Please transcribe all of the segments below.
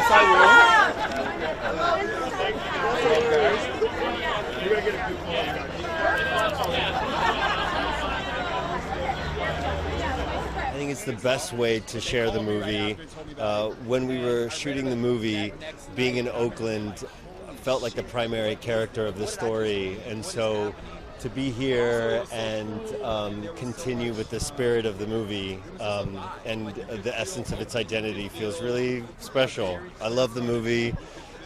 Yes, I I think it's the best way to share the movie. When we were shooting the movie, being in Oakland felt like the primary character of the story, and so to be here and continue with the spirit of the movie and the essence of its identity feels really special. I love the movie.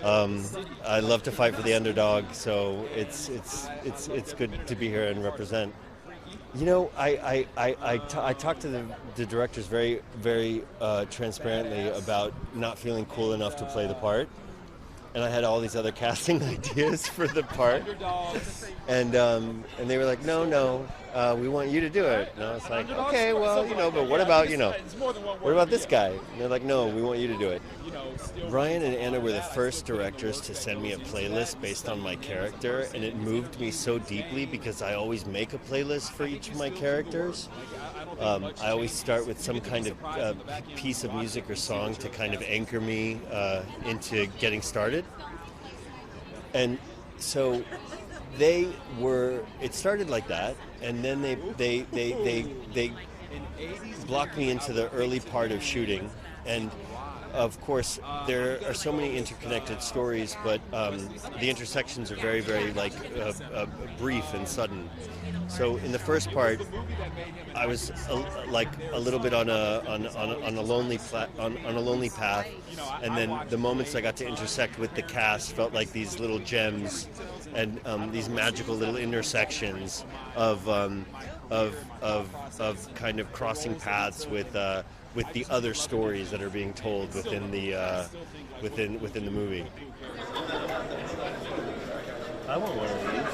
I love to fight for the underdog, so it's good to be here and represent. You know, I talked to the directors very, very transparently about not feeling cool enough to play the part. And I had all these other casting ideas for the part. And they were like, no, we want you to do it. And I was like, okay, well, but what about, what about this guy? And they're like, no, we want you to do it. Ryan and Anna were the first directors to send me a playlist based on my character, and it moved me so deeply because I always make a playlist for each of my characters. I always start with some kind of piece of music or song to kind of anchor me into getting started. And so it started like that, and then they blocked me into the early part of shooting. And of course, there are so many interconnected stories, but the intersections are very, very brief and sudden. So in the first part, I was a little bit on a lonely path, and then the moments I got to intersect with the cast felt like these little gems and these magical little intersections of kind of crossing paths with the other stories that are being told within the movie. I want one of these.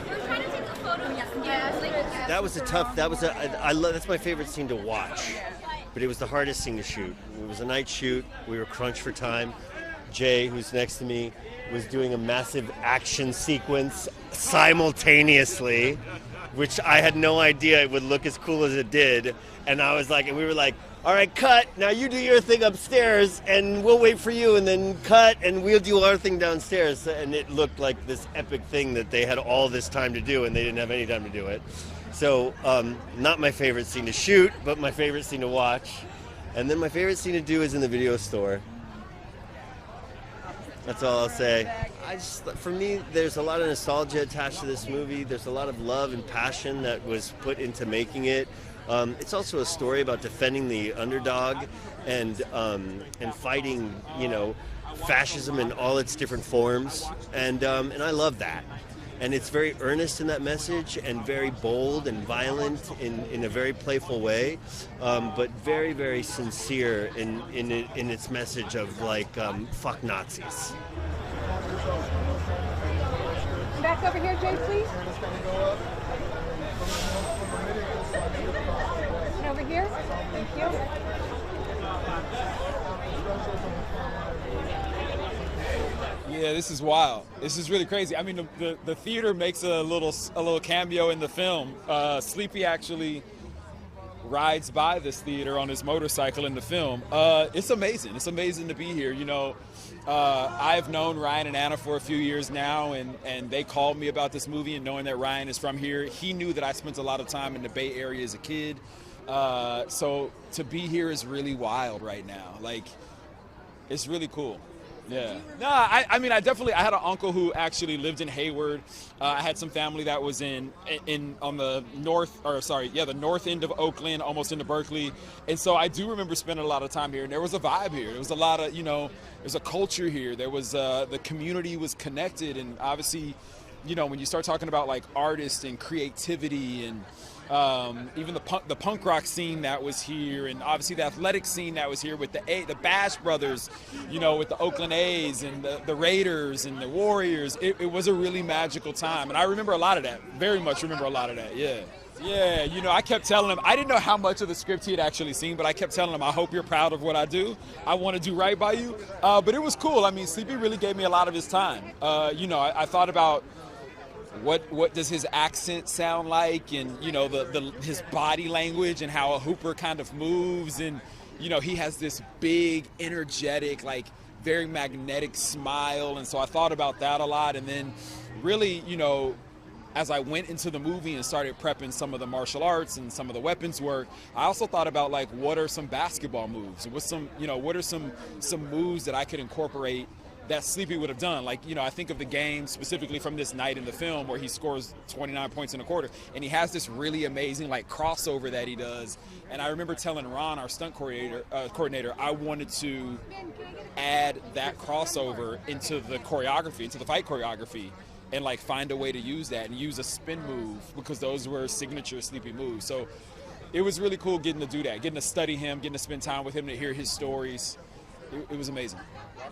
We're trying to take a photo. That's my favorite scene to watch, but it was the hardest scene to shoot. It was a night shoot. We were crunched for time. Jay, who's next to me, was doing a massive action sequence simultaneously, which I had no idea it would look as cool as it did. And we were like, all right, cut. Now you do your thing upstairs, and we'll wait for you, and then cut, and we'll do our thing downstairs. And it looked like this epic thing that they had all this time to do, and they didn't have any time to do it. So, not my favorite scene to shoot, but my favorite scene to watch. And then my favorite scene to do is in the video store. That's all I'll say. For me, there's a lot of nostalgia attached to this movie. There's a lot of love and passion that was put into making it. It's also a story about defending the underdog and fighting, fascism in all its different forms. And I love that. And it's very earnest in that message and very bold and violent in a very playful way, but very, very sincere in its message of fuck Nazis. Back over here, Jay, please. And over here. Thank you. Yeah, this is wild. This is really crazy. I mean, the theater makes a little cameo in the film. Sleepy actually rides by this theater on his motorcycle in the film. It's amazing. It's amazing to be here. I've known Ryan and Anna for a few years now, and they called me about this movie, and knowing that Ryan is from here, he knew that I spent a lot of time in the Bay Area as a kid. So to be here is really wild right now. It's really cool. Yeah. No, I had an uncle who actually lived in Hayward. I had some family that was on the the north end of Oakland, almost into Berkeley. And so I do remember spending a lot of time here, and there was a vibe here. There was a lot of, there's a culture here. There was, the community was connected, and obviously, when you start talking about artists and creativity and even the punk rock scene that was here, and obviously the athletic scene that was here with the Bash Brothers, with the Oakland A's and the Raiders and the Warriors. It was a really magical time, and I remember a lot of that. Very much remember a lot of that. Yeah. Yeah, I kept telling him, I didn't know how much of the script he had actually seen, but I kept telling him, I hope you're proud of what I do. I want to do right by you. But it was cool. I mean, Sleepy really gave me a lot of his time. I thought about what does his accent sound like, and his body language and how a Hooper kind of moves, and he has this big, energetic, very magnetic smile, and so I thought about that a lot. And then really, you know, as I went into the movie and started prepping some of the martial arts and some of the weapons work, I also thought about, like, what are some basketball moves? What are some moves that I could incorporate that Sleepy would have done? Like, you know, I think of the game specifically from this night in the film where he scores 29 points in a quarter, and he has this really amazing, like, crossover that he does. And I remember telling Ron, our stunt coordinator, I wanted to add that crossover into the choreography, into the fight choreography, and, like, find a way to use that and use a spin move, because those were signature Sleepy moves. So it was really cool getting to do that, getting to study him, getting to spend time with him, to hear his stories. It was amazing.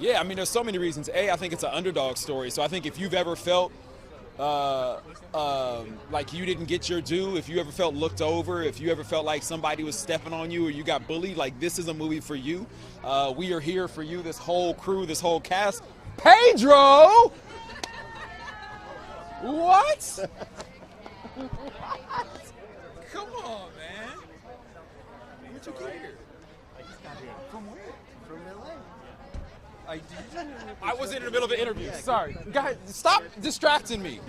Yeah, I mean, there's so many reasons. I think it's an underdog story. So I think if you've ever felt like you didn't get your due, if you ever felt looked over, if you ever felt like somebody was stepping on you or you got bullied, like, this is a movie for you. We are here for you, this whole crew, this whole cast. Pedro! What? Come on, man. Where'd you get here? I just got here. From where? From LA. I was in the middle of an interview. Sorry. Guys, stop distracting me.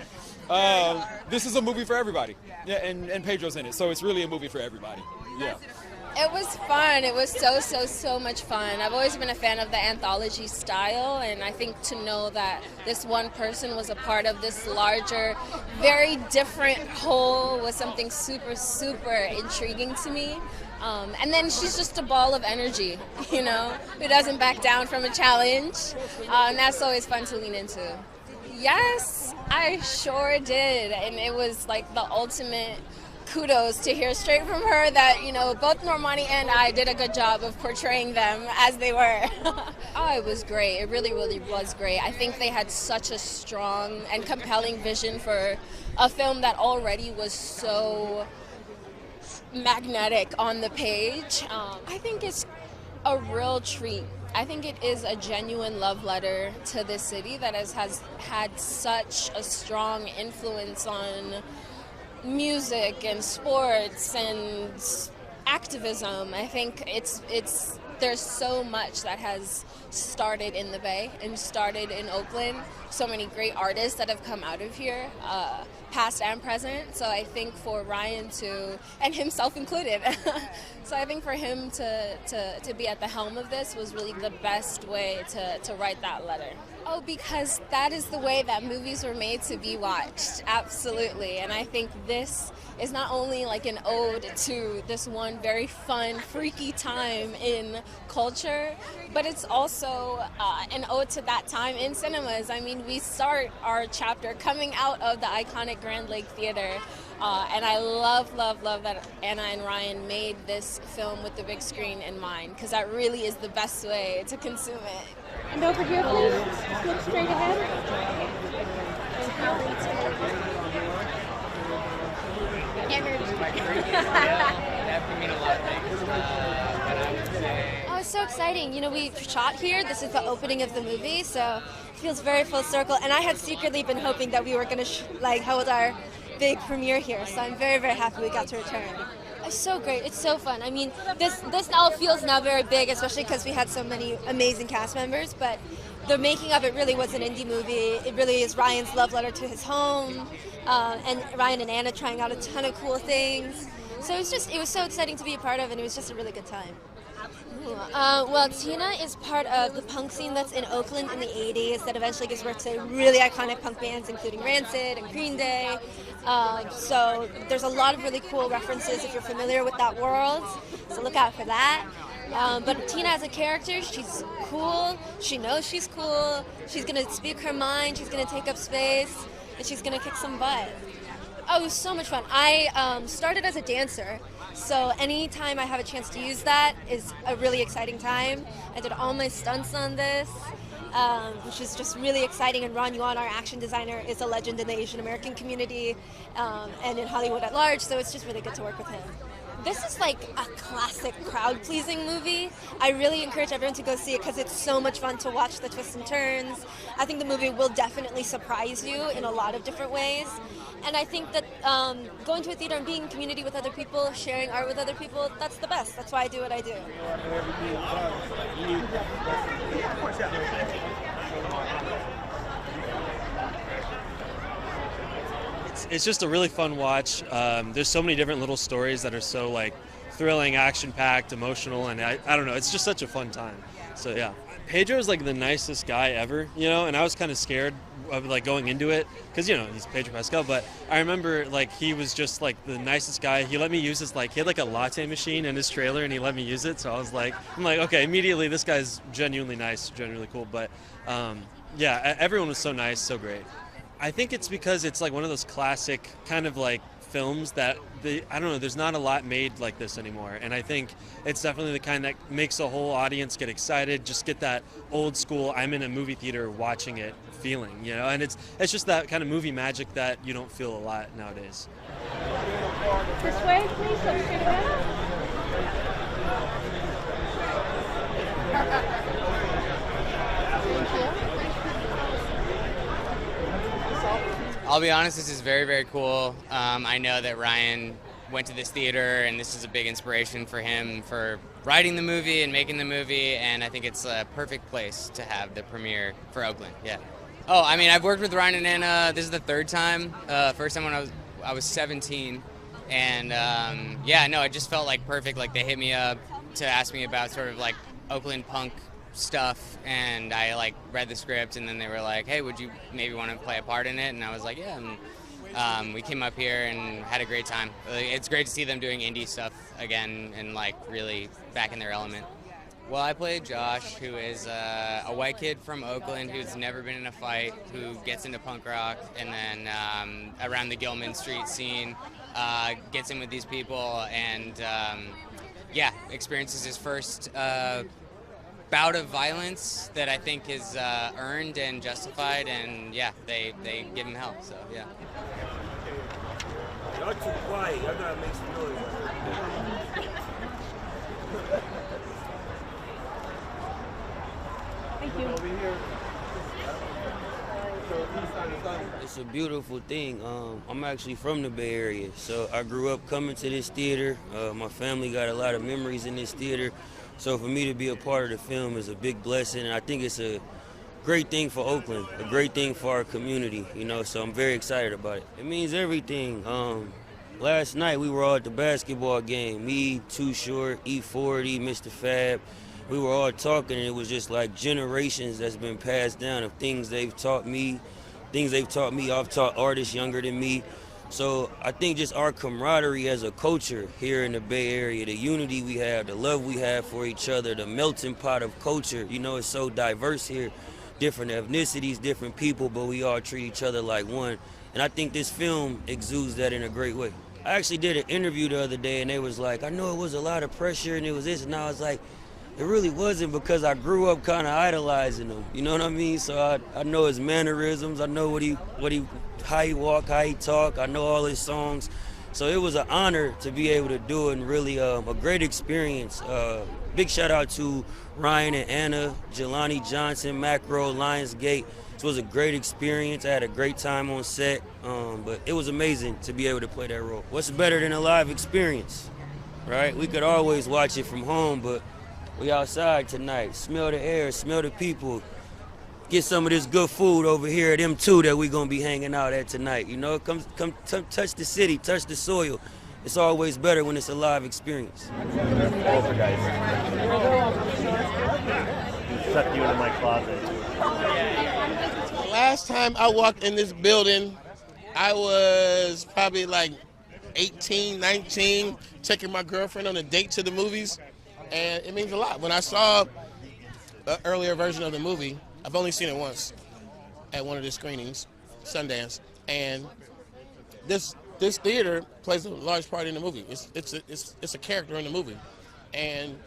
This is a movie for everybody. Yeah, and Pedro's in it, so it's really a movie for everybody. Yeah. It was fun. It was so much fun. I've always been a fan of the anthology style, and I think to know that this one person was a part of this larger, very different whole was something super intriguing to me. And then she's just a ball of energy, you know, who doesn't back down from a challenge, and that's always fun to lean into. Yes, I sure did, and it was like the ultimate kudos to hear straight from her that, you know, both Normani and I did a good job of portraying them as they were. Oh, it was great. It really was great. I think they had such a strong and compelling vision for a film that already was so magnetic on the page. I think it's a real treat. I think it is a genuine love letter to this city that has had such a strong influence on music and sports and activism. I think there's so much that has started in the Bay and started in Oakland. So many great artists that have come out of here, past and present. So I think for Ryan and himself included, so I think for him to be at the helm of this was really the best way to write that letter. Oh, because that is the way that movies were made to be watched, absolutely. And I think this is not only like an ode to this one very fun, freaky time in culture, but it's also an ode to that time in cinemas. I mean, we start our chapter coming out of the iconic Grand Lake Theater, and I love that Anna and Ryan made this film with the big screen in mind, because that really is the best way to consume it. And over here, please. Look straight ahead. Oh, it's so exciting. You know, we shot here. This is the opening of the movie, so it feels very full circle. And I had secretly been hoping that we were going to hold our big premiere here, so I'm very happy we got to return. It's so great. It's so fun. I mean, this now feels now very big, especially because we had so many amazing cast members, but the making of it really was an indie movie. It really is Ryan's love letter to his home, and Ryan and Anna trying out a ton of cool things. So it was so exciting to be a part of, and it was just a really good time. Well, Tina is part of the punk scene that's in Oakland in the 80s that eventually gives birth to really iconic punk bands, including Rancid and Green Day. So there's a lot of really cool references if you're familiar with that world, so look out for that. But Tina as a character, she's cool, she knows she's cool, she's going to speak her mind, she's going to take up space, and she's going to kick some butt. Oh, it was so much fun. I started as a dancer, so anytime I have a chance to use that is a really exciting time. I did all my stunts on this, which is just really exciting. And Ron Yuan, our action designer, is a legend in the Asian American community and in Hollywood at large, so it's just really good to work with him. This is like a classic crowd-pleasing movie. I really encourage everyone to go see it because it's so much fun to watch the twists and turns. I think the movie will definitely surprise you in a lot of different ways. And I think that going to a theater and being in community with other people, sharing art with other people, that's the best. That's why I do what I do. It's just a really fun watch. There's so many different little stories that are so like thrilling, action-packed, emotional, and I don't know, it's just such a fun time. So yeah. Pedro is like the nicest guy ever, you know, and I was kind of scared of like going into it because, you know, he's Pedro Pascal, but I remember like he was just like the nicest guy. He let me use his, like, he had like a latte machine in his trailer and he let me use it. So I'm like, okay, immediately this guy's genuinely nice, genuinely cool. But yeah, everyone was so nice, so great. I think it's because it's like one of those classic kind of like films that I don't know, there's not a lot made like this anymore, and I think it's definitely the kind that makes a whole audience get excited, just get that old school I'm in a movie theater watching it feeling, you know, and it's just that kind of movie magic that you don't feel a lot nowadays. This way, please. Let's get it out. I'll be honest, this is very, very cool. I know that Ryan went to this theater, and this is a big inspiration for him for writing the movie and making the movie, and I think it's a perfect place to have the premiere for Oakland, yeah. Oh, I mean, I've worked with Ryan and Anna, this is the third time. First time when I was 17, and yeah, no, it just felt like perfect. Like they hit me up to ask me about sort of like Oakland punk stuff, and I like read the script, and then they were like, hey, would you maybe want to play a part in it? And I was like, yeah, and we came up here and had a great time. It's great to see them doing indie stuff again and like really back in their element. Well, I played Josh, who is a white kid from Oakland who's never been in a fight, who gets into punk rock, and then around the Gilman Street scene gets in with these people, and yeah, experiences his first bout of violence that I think is earned and justified, and yeah, they give him hell, so yeah. Y'all too quiet, y'all gotta make some noise. Thank you. It's a beautiful thing. I'm actually from the Bay Area, so I grew up coming to this theater. My family got a lot of memories in this theater. So for me to be a part of the film is a big blessing, and I think it's a great thing for Oakland, a great thing for our community, you know, so I'm very excited about it. It means everything. Last night we were all at the basketball game, me, Too Short, E40, Mr. Fab. We were all talking, and it was just like generations that's been passed down of things they've taught me. I've taught artists younger than me. So I think just our camaraderie as a culture here in the Bay Area, the unity we have, the love we have for each other, the melting pot of culture, you know, it's so diverse here, different ethnicities, different people, but we all treat each other like one. And I think this film exudes that in a great way. I actually did an interview the other day, and they was like, I know it was a lot of pressure and it was this, and I was like, it really wasn't, because I grew up kind of idolizing him, you know what I mean? So I know his mannerisms, I know how he walk, how he talk, I know all his songs. So it was an honor to be able to do it, and really a great experience. Big shout out to Ryan and Anna, Jelani Johnson, Macro, Lionsgate. This was a great experience. I had a great time on set, but it was amazing to be able to play that role. What's better than a live experience, right? We could always watch it from home, but we outside tonight. Smell the air, smell the people. Get some of this good food over here at M2 that we're gonna be hanging out at tonight. You know, come touch the city, touch the soil. It's always better when it's a live experience. Over, guys. Suck you into my closet. Last time I walked in this building, I was probably like 18, 19, taking my girlfriend on a date to the movies. And it means a lot. When I saw an earlier version of the movie, I've only seen it once at one of the screenings, Sundance, and this theater plays a large part in the movie. It's a character in the movie, and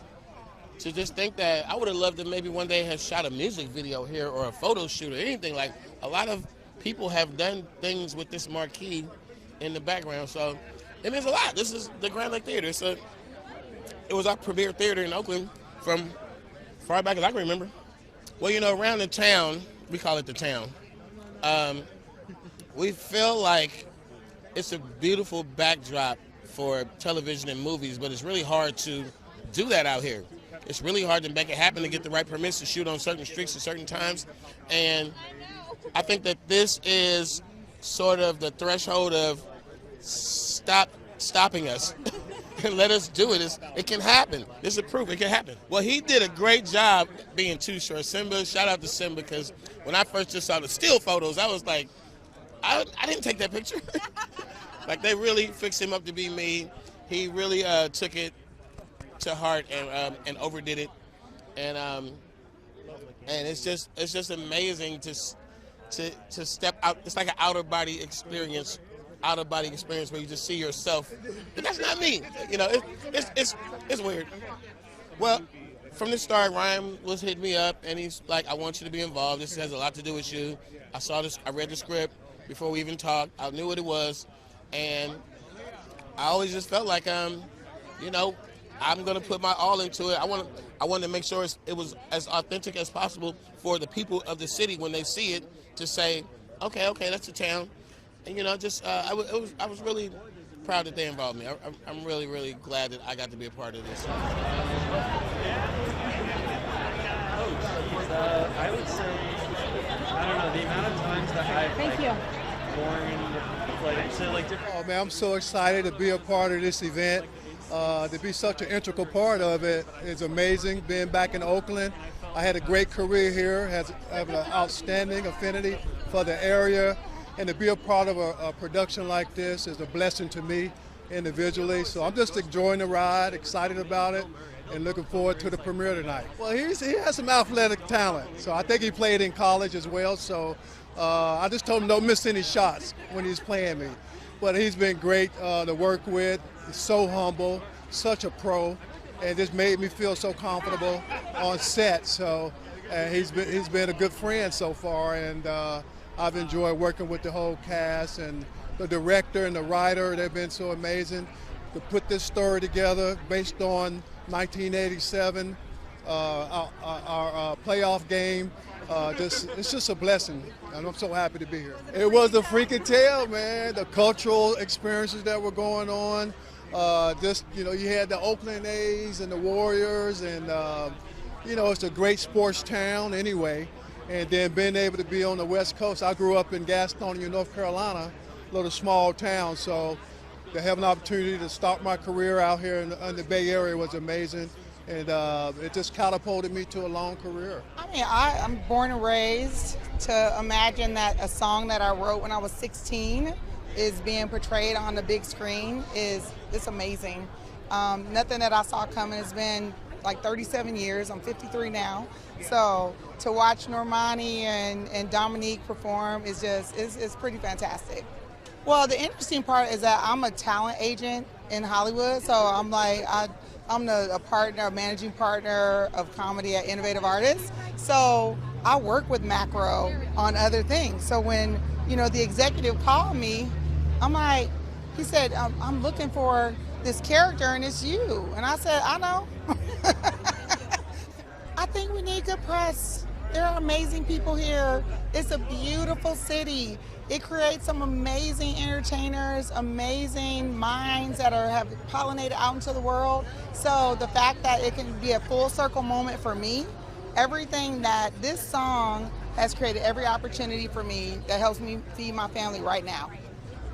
to just think that I would have loved to maybe one day have shot a music video here or a photo shoot or anything. Like, a lot of people have done things with this marquee in the background, so It means a lot. This is the Grand Lake Theater. It was our premier theater in Oakland from far back as I can remember. Well, you know, around the town, we call it the town, we feel like it's a beautiful backdrop for television and movies, but it's really hard to do that out here. It's really hard to make it happen, to get the right permits to shoot on certain streets at certain times. And I think that this is sort of the threshold of stopping us and let us do it. It can happen. This is proof it can happen. Well, he did a great job being too short. Symba, shout out to Symba, because when I first just saw the still photos, I was like, I didn't take that picture. Like, they really fixed him up to be me. He really took it to heart and overdid it, and it's just amazing to step out. It's like an out of body experience where you just see yourself. But that's not me. You know, it's weird. Well, from the start, Ryan was hitting me up, and he's like, "I want you to be involved. This has a lot to do with you." I saw this. I read the script before we even talked. I knew what it was, and I always just felt like, you know, I'm gonna put my all into it. I want to make sure it was as authentic as possible for the people of the city when they see it, to say, okay, that's the town, and you know, just I was really proud that they involved me. I'm really, really glad that I got to be a part of this. I would say, I don't know, the amount of times that I've Oh man, I'm so excited to be a part of this event. To be such an integral part of it is amazing. Being back in Oakland, I had a great career here, have an outstanding affinity for the area, and to be a part of a production like this is a blessing to me individually. So I'm just enjoying the ride, excited about it, and looking forward to the premiere tonight. Well, he has some athletic talent, so I think he played in college as well. So I just told him don't miss any shots when he's playing me. But he's been great to work with. He's so humble, such a pro, and just made me feel so comfortable on set. So he's been a good friend so far, and I've enjoyed working with the whole cast and the director and the writer. They've been so amazing to put this story together based on 1987, our playoff game. It's just a blessing, and I'm so happy to be here. It was a freaking tale, man. The cultural experiences that were going on. You had the Oakland A's and the Warriors, and it's a great sports town anyway. And then being able to be on the West Coast. I grew up in Gastonia, North Carolina, a little small town, so to have an opportunity to start my career out here in the Bay Area was amazing. And it just catapulted me to a long career. I mean, I'm born and raised to imagine that a song that I wrote when I was 16 is being portrayed on the big screen it's amazing. Nothing that I saw coming. It's been like 37 years. I'm 53 now. So to watch Normani and Dominique perform is it's pretty fantastic. Well, the interesting part is that I'm a talent agent in Hollywood, so I'm a managing partner of comedy at Innovative Artists. So I work with Macro on other things. So when, the executive called me, he said, I'm looking for this character and it's you. And I said, I know. I think we need good press. There are amazing people here. It's a beautiful city. It creates some amazing entertainers, amazing minds that have pollinated out into the world. So the fact that it can be a full circle moment for me, everything that this song has created, every opportunity for me that helps me feed my family right now.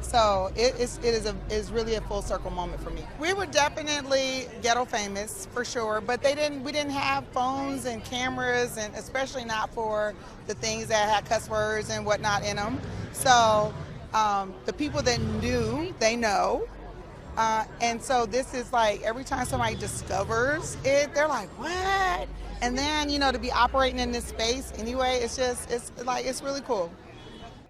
So it is really a full circle moment for me. We were definitely ghetto famous for sure, but we didn't have phones and cameras, and especially not for the things that had cuss words and whatnot in them. So the people that knew, they know. And so this is like every time somebody discovers it, they're like, what? And then, to be operating in this space anyway, it's really cool.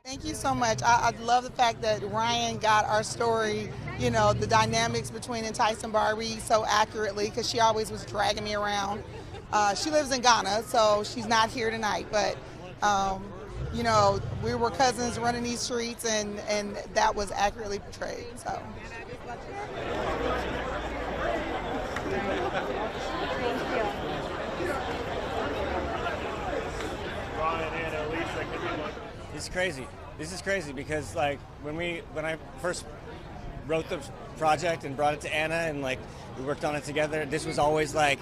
Thank you so much. I love the fact that Ryan got our story, the dynamics between Entice and Barbie so accurately, because she always was dragging me around. She lives in Ghana, so she's not here tonight, but you know, we were cousins running these streets, and that was accurately portrayed. So. It's crazy. This is crazy because like when I first wrote the project and brought it to Anna and like we worked on it together, this was always like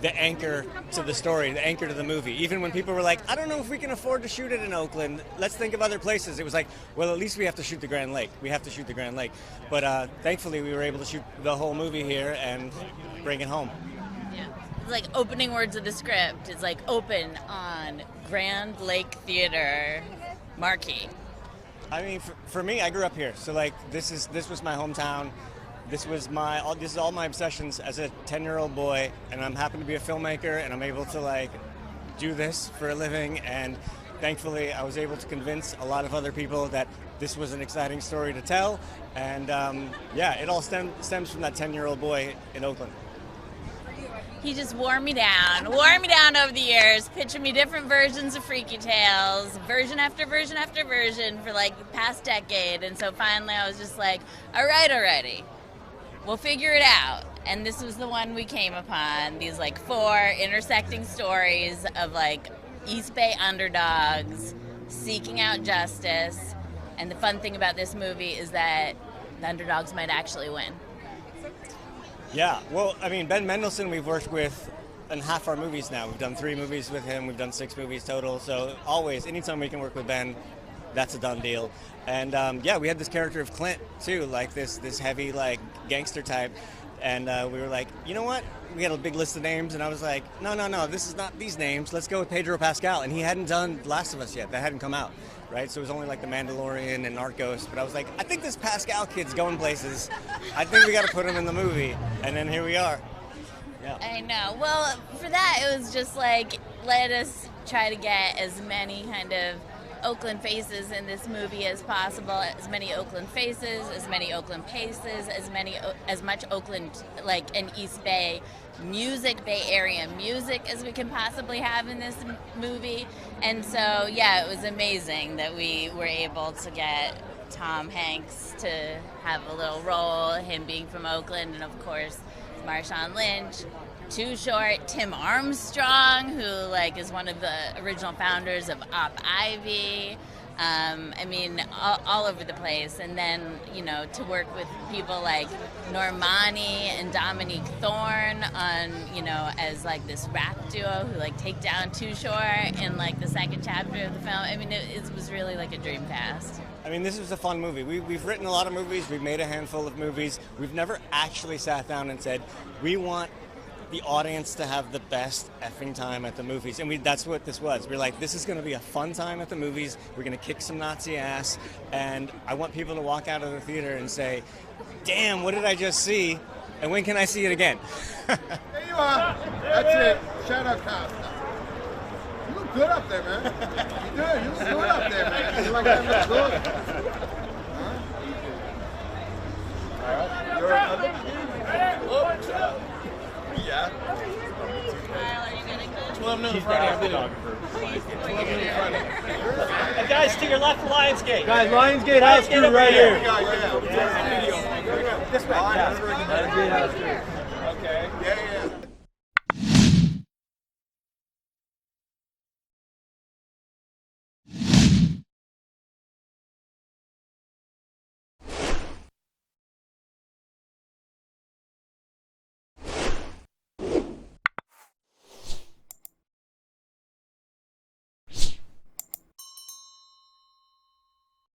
the anchor to the story, the anchor to the movie. Even when people were like, I don't know if we can afford to shoot it in Oakland, let's think of other places. It was like, well, at least we have to shoot the Grand Lake. We have to shoot the Grand Lake. But thankfully we were able to shoot the whole movie here and bring it home. Yeah. It's like opening words of the script. It's like open on Grand Lake Theater marquee. I mean, for me, I grew up here. So like this was my hometown. This is all my obsessions as a 10-year-old boy, and I'm happen to be a filmmaker, and I'm able to like do this for a living. And thankfully, I was able to convince a lot of other people that this was an exciting story to tell. And yeah, it all stems from that 10-year-old boy in Oakland. He just wore me down over the years, pitching me different versions of Freaky Tales, version after version after version for like the past decade. And so finally, I was just like, all right, already. We'll figure it out. And this was the one we came upon, these like 4 intersecting stories of like East Bay underdogs seeking out justice. And the fun thing about this movie is that the underdogs might actually win. Yeah, well, I mean, Ben Mendelsohn we've worked with in half our movies now. We've done 3 movies with him, we've done 6 movies total. So always, anytime we can work with Ben, that's a done deal. And yeah, we had this character of Clint too, like this heavy like gangster type. And we were like, you know what? We had a big list of names, and I was like, no, this is not these names. Let's go with Pedro Pascal. And he hadn't done Last of Us yet. That hadn't come out, right? So it was only like The Mandalorian and Narcos. But I was like, I think this Pascal kid's going places. I think we got to put him in the movie. And then here we are. Yeah. I know. Well, for that, it was just like, let us try to get as many kind of Oakland faces in this movie as possible, as many Oakland faces, as many Oakland paces, as much Oakland like an East Bay music, Bay Area music as we can possibly have in this movie. And so yeah, it was amazing that we were able to get Tom Hanks to have a little role, him being from Oakland, and of course Marshawn Lynch, Too Short, Tim Armstrong, who like is one of the original founders of Op Ivy. I mean, all over the place. And then, you know, to work with people like Normani and Dominique Thorne on, you know, as like this rap duo who like take down Too Short in like the second chapter of the film. I mean, it was really like a dream cast. I mean, this was a fun movie. We've written a lot of movies. We've made a handful of movies. We've never actually sat down and said, we want the audience to have the best effing time at the movies. And that's what this was. We're like, this is going to be a fun time at the movies. We're going to kick some Nazi ass. And I want people to walk out of the theater and say, damn, what did I just see? And when can I see it again? There you are. That's it. Shout out, Kyle. You look good up there, man. You do. You look good up there, man. You like that look good? Huh? You're yeah. Kyle, are you getting good? 12 noon Friday. Guys, to your left, Lionsgate. Guys, Lionsgate House crew right here. This way. Lionsgate House crew. Okay.